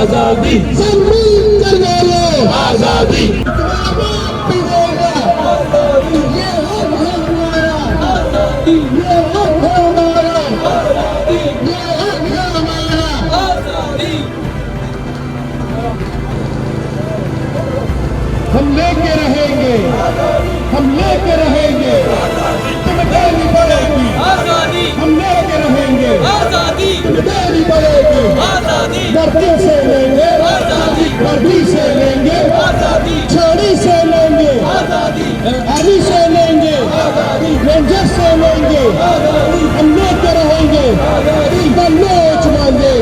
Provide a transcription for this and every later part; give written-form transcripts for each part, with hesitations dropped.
आजादी जमीन करने लो आजादी पीनेगा ये हक है हमारा ये हक है हमारा ये हक है हमारा हम लेके रहेंगे तुम देनी पड़ेगी हम लेके रहेंगे तुम देनी पड़ेगी वर्दी से लेंगे वर्दी से लेंगे छोड़ी से लेंगे आर्मी से लेंगे रेंजर से लेंगे हम लेके रहेंगे बलोच मांगे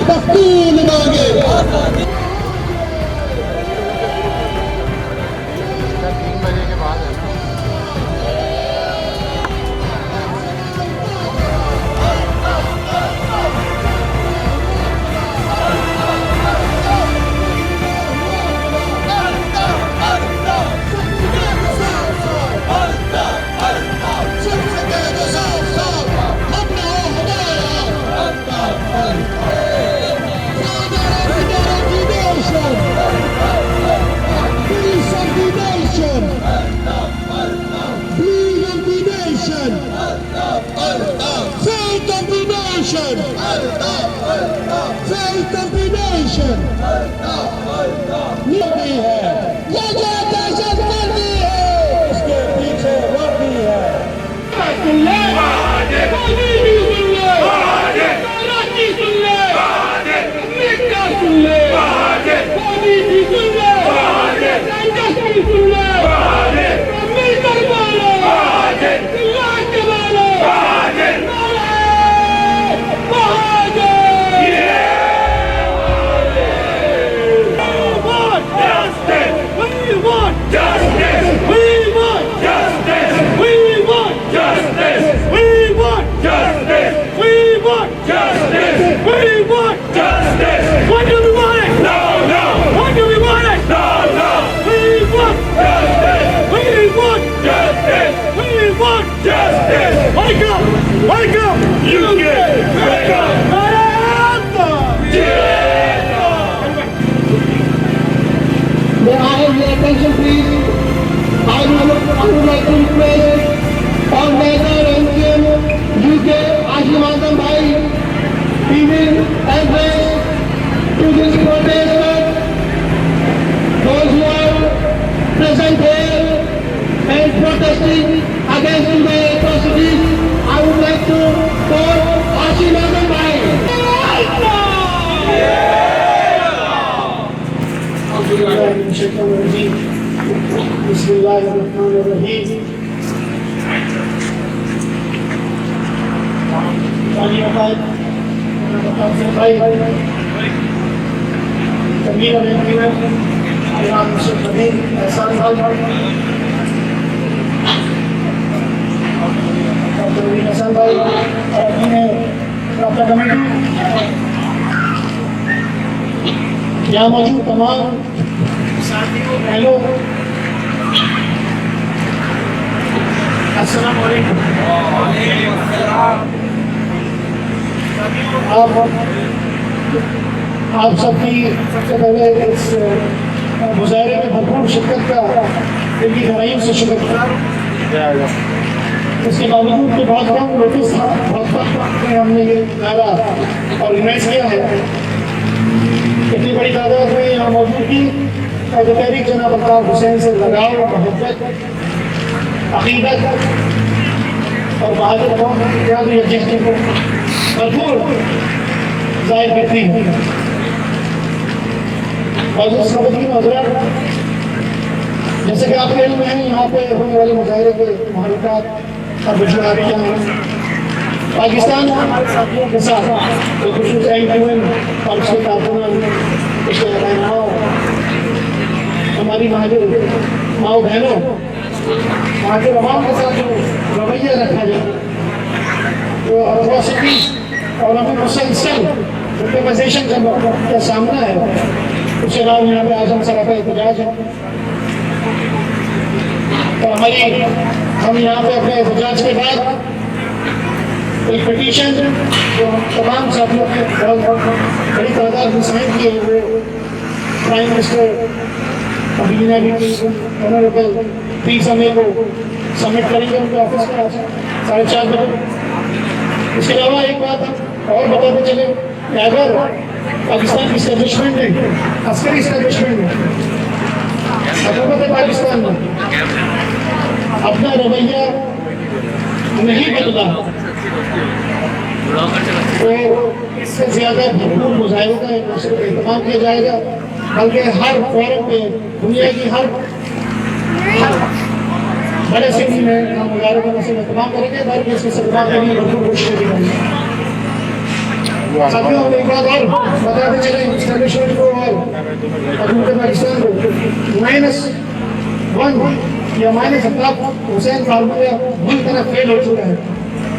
पख्तून मांगे नहीं है ये जो दहशत गर्दी है इसके पीछे वर्दी है सुन ले मोदी भी सुन ले कराची सुन ले अमेरिका सुन ले मोदी भी सुन ले इंडस्ट्री सुन ले मिलकर बोलो चिल्ला के बोलो Wake up! You get wake up! May I have your attention, please? I would like to request all National NCM UK Ashim Azam Bhai even address to this protest. Those who are present here and protesting against the atrocities, I would like to call Ashim Azam Bhai. Bismillahirrahmanirrahim. यहाँ मौजूद तमाम साथियों hello अस्सलाम वालेकुम। आप सबकी सबसे पहले इस मुजाहरे में भरपूर शिरकत का दिल्ली गहराइयों से शुक्रगुजार। इसके बावजूद भी बहुत कम नोटिस था, बहुत कम में हमने ये मुजाहरा ऑर्गेनाइज किया है। इतनी बड़ी तादाद में यहाँ मौजूद की और तहरीक जनाब अल्ताफ हुसैन से लगाव, मोहब्बत, अकीदत और बहादुर कौम यकजहती को भरपूर जाहिर करती है। और उस वक्त की नजर जैसे कि आपके इल्म में यहाँ पे होने वाले मुजाहरे के मुहारिफात और बुजुर्गियाँ हैं। पाकिस्तान हमारे साथियों के साथ तो खुशूस एम और उसके कारकुनान, उसके रहनुमाओं, हमारी महाजर माओ बहनों, महाजर अवाम के साथ जो रवैया रखा जाए, जो अट्रॉसिटीज और हमें मुसलसल विक्टिमाइजेशन का सामना है, उसके बाद यहाँ पे आजम सराफा एहतजाज है। तो हम यहाँ पे अपने एहतजाज के बाद एक पिटीशन जो हम तमाम साथियों ने बहुत बड़ी तादाद में साइन किए वो प्राइम मिनिस्टर अभी ऑनरेबल पीसा मे को सबमिट करेंगे उनके ऑफिस में आज 4:30 बजे। इसके अलावा एक बात हम और बताते चले कि अगर पाकिस्तान की स्टैब्लिशमेंट ने अस्करी स्टैब्लिशमेंट ने हुकूमत पाकिस्तान में अपना रवैया नहीं बदला तो इससे ज्यादा भरपूर मुजाहिरों का एहतमाम किया जाएगा, बल्कि हर फोरम पे दुनिया की हर बड़े सिटी में हम मुजाहिरों का मसला एहतमाम करेंगे, बल्कि इसके सरकार के लिए भरपूर कोशिशें भी करेंगे। साथियों हम एक बात और बताते चले स्टैब्लिशमेंट को और हुकूमत पाकिस्तान को -1 या -7 हुसैन फार्मूला बुरी तरह फेल हो चुका है।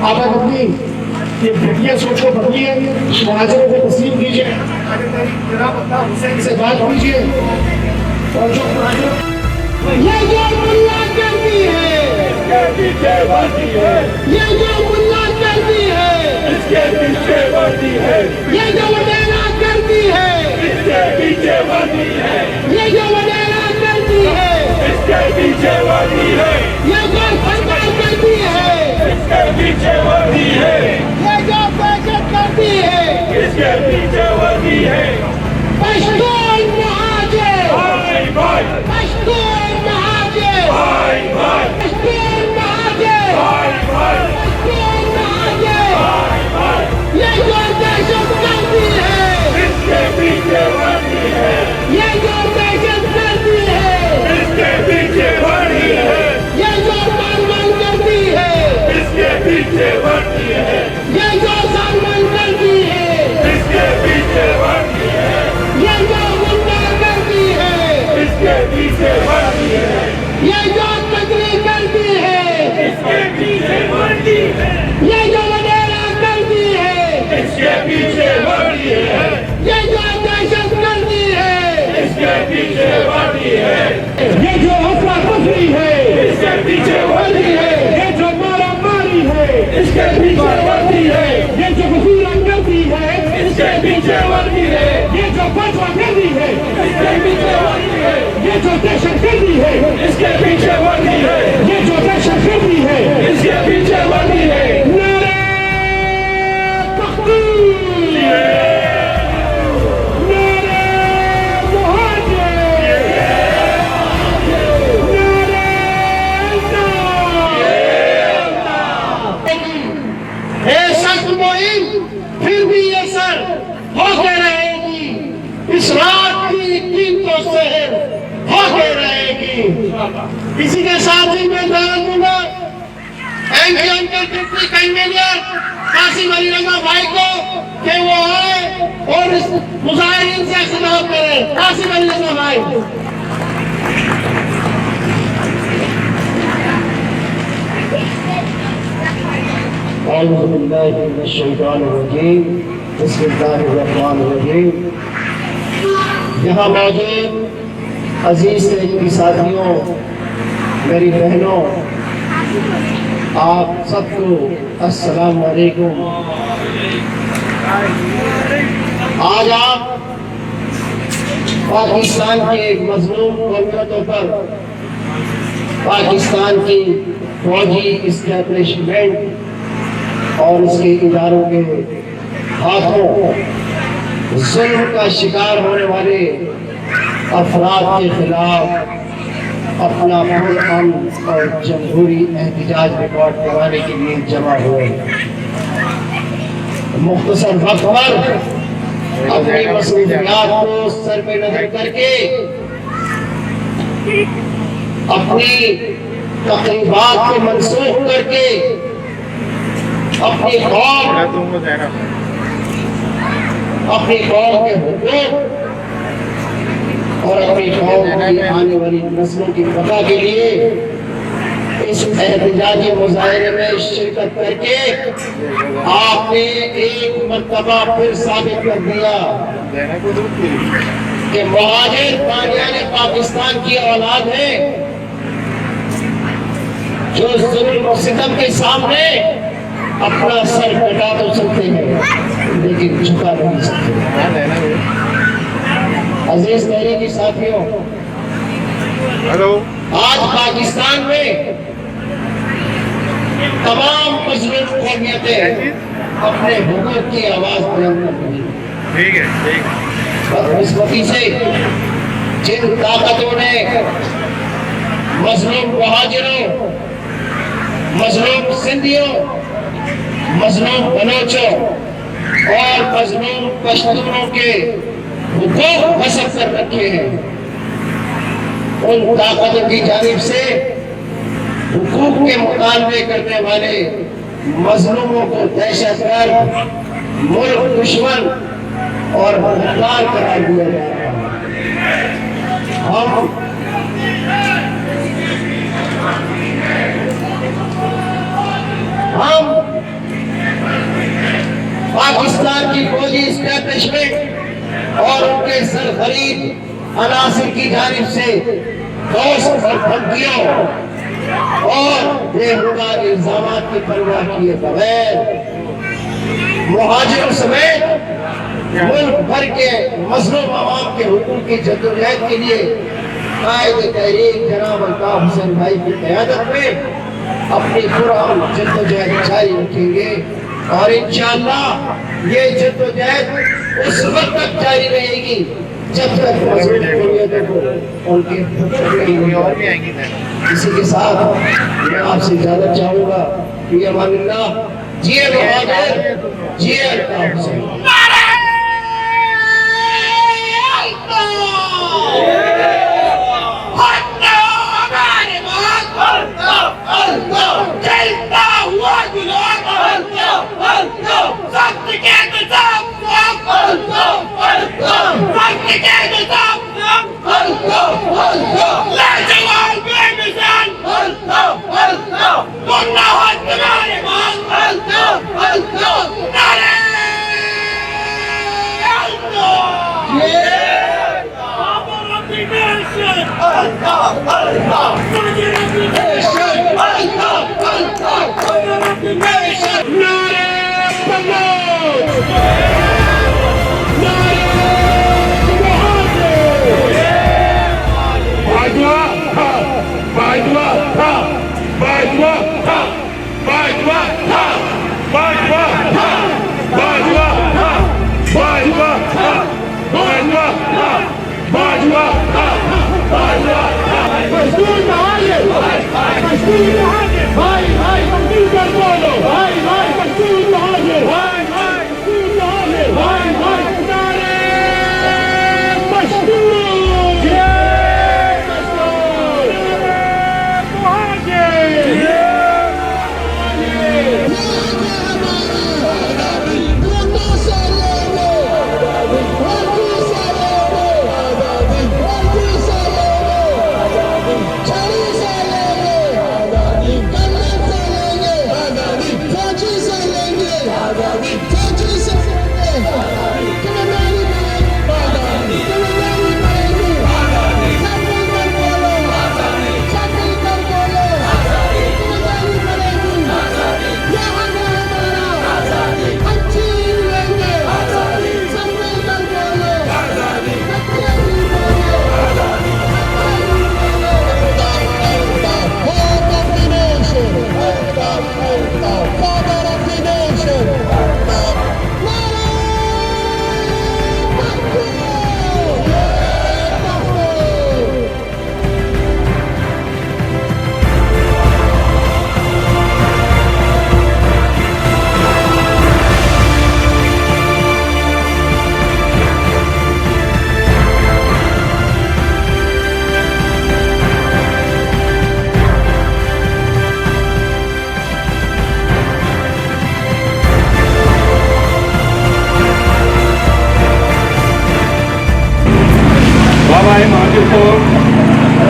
आप अपनी ये घटिया सोच को बदलिए, मुहाजिरों को तस्लीम कीजिए, हुसैन से बात कीजिए और जो ये जो मुल्ला करती है इसके पीछे वर्दी है, ये जो मुल्ला करती है इसके पीछे वर्दी है, ये जो वडेरा करती है इसके पीछे वर्दी है, ये जो वडेरा करती है इसके पीछे वर्दी है, ये जो सरकार करती है इसके पीछे वर्दी है, ये जो पैकेट करती है इसके पीछे वर्दी है। पश्तून महाजिर भाई भाई पश्तून महाजिर भाई भाई पश्तून महाजिर भाई भाई पश्तून महाजिर ये जो दहशत करती है इसके पीछे वर्दी है, ये जो दहशत करती है इसके पीछे वर्दी है, ये जो मारवान करती है इसके पीछे वर्दी है, ये जो सामान करती है इसके पीछे वर्दी है, ये जो गुंडा करती है इसके पीछे वर्दी है, ये जो तकलीफ करती है इसके पीछे वर्दी है, ये जो वडेरा करती है इसके पीछे वर्दी है, ये जो दहशत करती है इसके पीछे वर्दी है, ये जो अफरा तफरी है इसके पीछे वर्दी है, ये जो मारा मारी है इसके पीछे वर्दी है, ये जो वसूला करती है इसके पीछे वर्दी है, ये जो फतवा करती है इसके पीछे वर्दी है, ये जो दहशत करती है इसके पीछे वर्दी है, ये जो दहशत करती है इसके पीछे वर्दी है। नारे तकबीर नारे मुहाजिर नारे सख्त मुहिम फिर भी ये सर होके रहेगी, इस रात की कीमतों से होके रहेगी। इसी के साथ ही मैं दान दूंगा एमपीएम के डिप्टी कन्वीनर कासिम अली रजा भाई को कि वो आए और इस मुजाहिरीन से खिताब करें। कासिम अली रजा भाई। यहाँ मौजूद अजीज की साथियों, मेरी बहनों, आप सबको अस्सलाम वालेकुम। आज आप पाकिस्तान के एक मजलूम कौमियतों पर पाकिस्तान की फौजी इस्टेब्लिशमेंट और इसके इदारों के हाथों जुल्म का शिकार होने वाले अफराद के खिलाफ अपना पुरअमन और जमहूरी एहतजाज रिकॉर्ड करवाने के लिए जमा हुए। मुख्तसर वक्त पर अपनी मसरूफियात को सर पे नजर करके अपनी तकरीबात को मनसूख करके अपनी कौम के हुकूक और अपनी कौम की आने वाली नस्लों की बका के लिए इस एहतजाजी मुजाहरे में शिरकत करके आपने एक मर्तबा फिर साबित कर दिया कि मुहाजिर बानियाने पाकिस्तान की औलाद है, जो जुल्म और सितम के सामने अपना सर कटा तो सकते हैं लेकिन झुका नहीं सकते। अजीज तहरीकी साथियों, हेलो, आज पाकिस्तान में तमाम मजलूम कौमियतें अपने हुकूक की आवाज बुलंद कर रही हैं। ठीक है। बदकिस्मती से जिन ताकतों ने मजलूम मुहाजिरों, मजलूम सिंधियों, मजलूम बलोचों और मजलूम पश्तूनों के हुकूक गस्ब कर रखे हैं, उन ताकतों की जानिब से हुकूक के मुतालबे करने वाले मजलूमों को दहशतगर्द, मुल्क दुश्मन और गद्दार करार दिया जा रहा है। हम पाकिस्तान की फौजी एस्टैब्लिशमेंट और उनके सरखरीद अनासिर की जानिब से दोस्त और धमकियों और बेहुदा इल्जामात की परवाह किए बगैर मुहाजिरों समेत मुल्क भर के मजलूम अवाम के हुकूक की जद्दोजहद के लिए कायद तहरीक जनाब अल्ताफ हुसैन भाई की क़यादत में अपनी पुरअमन जद्दोजहद जारी रखेंगे और इंशाअल्लाह ये जद्दोजहद उस वक्त तक जारी रहेगी जब तक मजलूम कौमियतों को उनके और भी आएंगी। इसी के साथ मैं आपसे इजाजत चाहूंगा कि अमानिल्लाह, जिए बहादुर, जिए अल्ताफ हुसैन।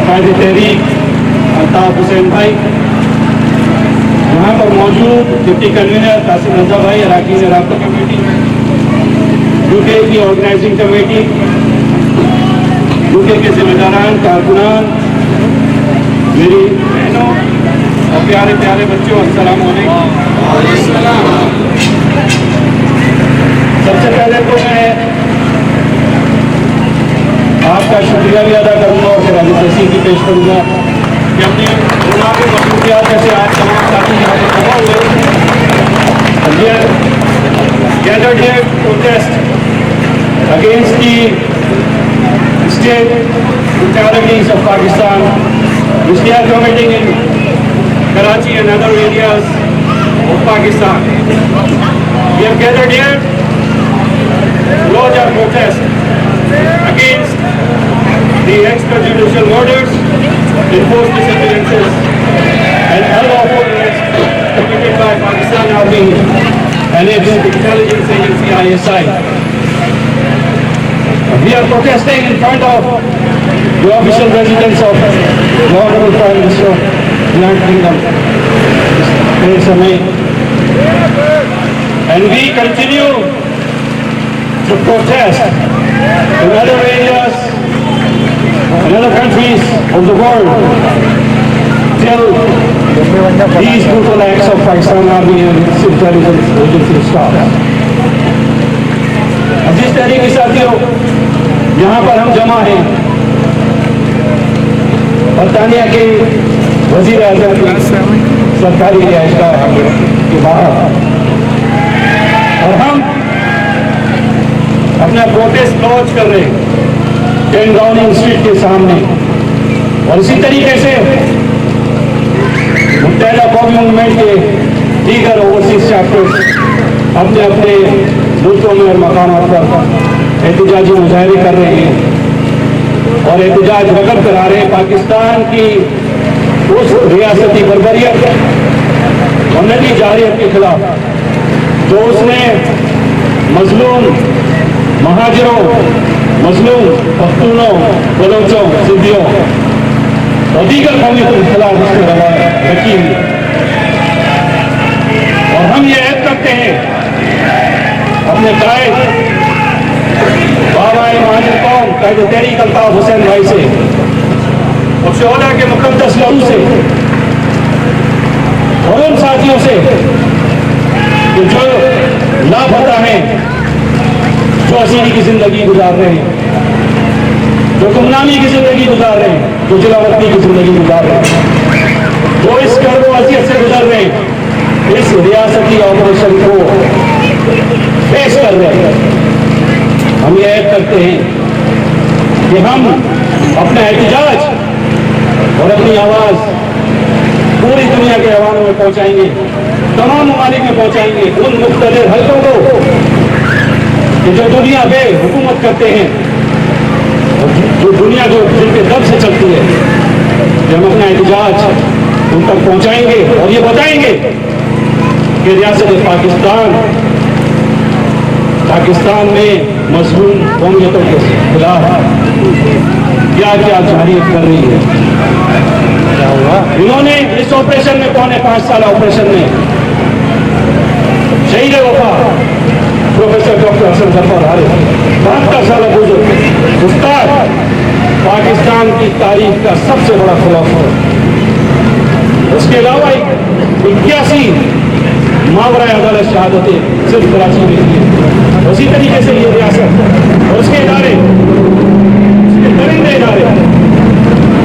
कायदे तहरीक अल्ताफ हुसैन भाई, यहाँ पर मौजूद डिप्टी कन्वीनर कासिम रजा भाई, अरकान राब्ता कमेटी, यूके की ऑर्गेनाइजिंग कमेटी, यूके के जिम्मेदारान, कारकुनान, मेरी बहनों और प्यारे प्यारे बच्चों, अस्सलाम वालेकुम। We are gathered here to protest against the state brutalities of Pakistan, which they are committing in Karachi and other areas of Pakistan. We have gathered here to lodge our protest against the extrajudicial murders, enforced disappearances, and unlawful arrests committed by Pakistan Army and its intelligence agency ISI. We are protesting in front of the official residence of the Honorable Prime Minister of the United Kingdom, Theresa May. And we continue to protest in other areas, in other countries of the world, till these brutal acts of Pakistan Army and its intelligence agency stop. जिस तरीके के साथियों यहाँ पर हम जमा हैं, बरतानिया के वजीर आज़म की सरकारी रिहाइशगाह के बाहर, और हम अपना प्रोटेस्ट लॉन्च कर रहे हैं 10 डाउनिंग स्ट्रीट के सामने। और इसी तरीके से मुत्तहिदा कौमी मूवमेंट के दीगर ओवरसीज चैप्टर्स अपने अपने मुल्कों में और मकामात पर एहतजाजी मुजाहरे कर रहे हैं और एहतजाज रकम करा रहे हैं पाकिस्तान की उस रियासती बर्बरियत और नदी जारियत के खिलाफ जो उसने मजलूम महाजरों, मजलूम पख्तूनों, बलोचों, सिद्धियों और दीगर कौमियों के खिलाफ उसने रवायत रखी हुई। और हम ये ऐद करते हैं अपने कायद बाबा-ए महाजिर कौम कायद तहरीक अल्ताफ हुसैन भाई से और शोहदा के मुकद्दस लहू से और उन साथियों से कि जो लापता हैं, जो असीरी की जिंदगी गुजार रहे हैं, जो गुमनामी की जिंदगी गुजार रहे हैं, जो जिलावतनी की जिंदगी गुजार रहे हैं, जो इस कर्ब अज़ियत से गुजर रहे हैं, इस रियासती ऑपरेशन को पेश कर रहे हैं। हम ये ऐद करते हैं कि हम अपना एहतजाज और अपनी आवाज़ पूरी दुनिया के अवानों में पहुंचाएंगे, तमाम ममालिक में पहुंचाएंगे, उन मुख्तलिफ हलकों को कि जो दुनिया पे हुकूमत करते हैं, जो दुनिया जो जिनके दब से चलती है, कि हम अपना एहतजाज उन तक पहुंचाएंगे और ये बताएंगे कि रियासत पाकिस्तान में मजलूम कौमियतों के खिलाफ क्या क्या जारियत कर रही है। इन्होंने इस ऑपरेशन में 5.5 साल ऑपरेशन में शहीद वफा प्रोफेसर डॉक्टर हसन जफर हारिस 72 साल बुजुर्ग उस्ताद, पाकिस्तान की तारीख का सबसे बड़ा खिलाफत, उसके अलावा 81 मावरा अदालत शहादतें सिर्फ कराची में की है। उसी तरीके से ये रियासत और उसके इदारे, उसके दरिंदे इदारे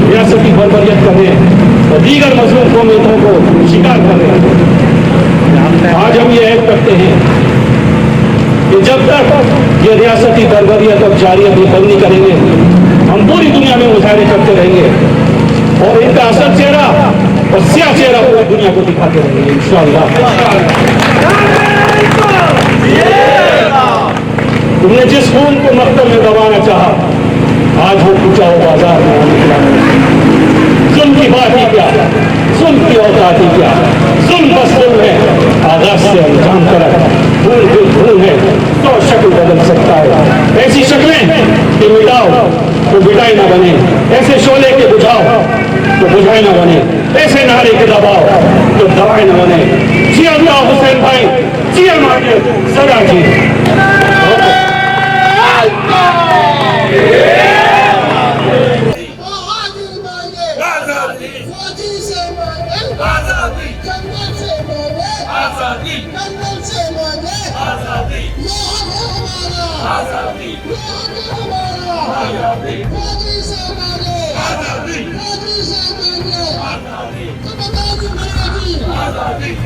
रियासती बर्बरियत कर रहे हैं और दीगर मजलूम कौमियतों को शिकार कर रहे हैं। आज हम ये ऐद करते हैं कि जब तक ये रियासती बर्बरियत और जारियत बंद नहीं करेंगे, हम पूरी दुनिया में मुजाहरे करते रहेंगे और इनका असल चेहरा और स्याह चेहरा पूरी दुनिया को दिखाते रहेंगे इंशाअल्लाह। तुमने जिस खून को मकतल में दबाना चाहा, आज वो पूछा हो बाजार में आने के बाद जुल्म की बात ही क्या, जुल्म की औकात ही क्या, जुल्म बस जुल्म है, आगाज से अंजाम तक भूल भी भूल है, तो शक्ल बदल सकता है। ऐसी शक्लें कि मिटाओ तो मिटाई ना बने, ऐसे शोले के बुझाओ तो बुझाई ना बने, ऐसे नारे के दबाओ तो दबाई ना बने। जी अल्लाह हुसैन भाई, जी हमारे सदा जी। आजादी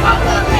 आजादी